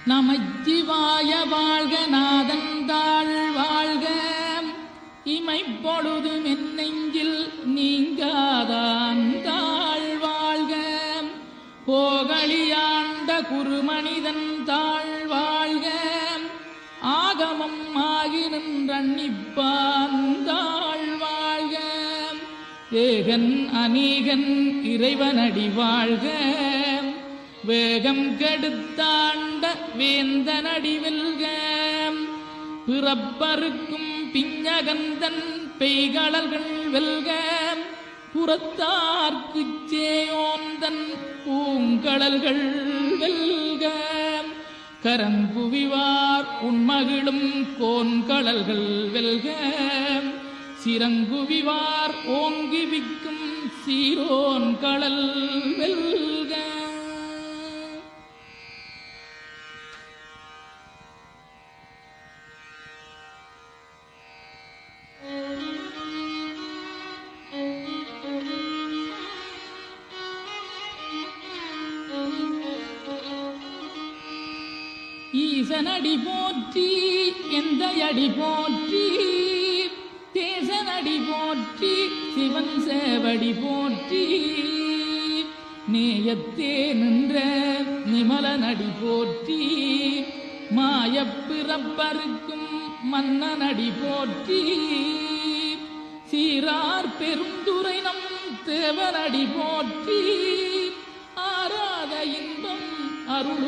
நமச்சிவாய வாழ்க நாதந்தாள் வாழ்க இமைப்பொழுதும் என் நெஞ்சில் நீங்காதாந்தாள் வாழ்க போகலியாண்ட குருமனிதன் தாழ் வாழ்க ஆகமம் ஆகி நின்றன்னிப்பாந்தாள் வாழ்க ஏகன் அநீகன் இறைவனடி வாழ்க வேகம் கெடுத்தாண்ட வேந்தனடி வெல்க பிறப்பருக்கும் பிஞகந்தன் பெய்களல்கள் வெல்க புறத்தார்க்குச் சேயோந்தன் பூங்கடல்கள் வெல்க கரங்குவிவார் உண்மகிழும் கோன்கடல்கள் வெல்க சிறங்குவிவார் ஓங்கிவிக்கும் சீரோன் கடல் வெல்க. ஈசனடி போற்றி எந்தையடி போற்றி தேசனடி போற்றி சிவன் சேவடி போற்றி நேயத்தே நின்ற நிமலனடி போற்றி மாயப்பிறப்பருக்கும் மன்னனடி போற்றி சீரார் பெருந்துரை நம் தேவனடி போற்றி ஆராத இன்பம் அருள்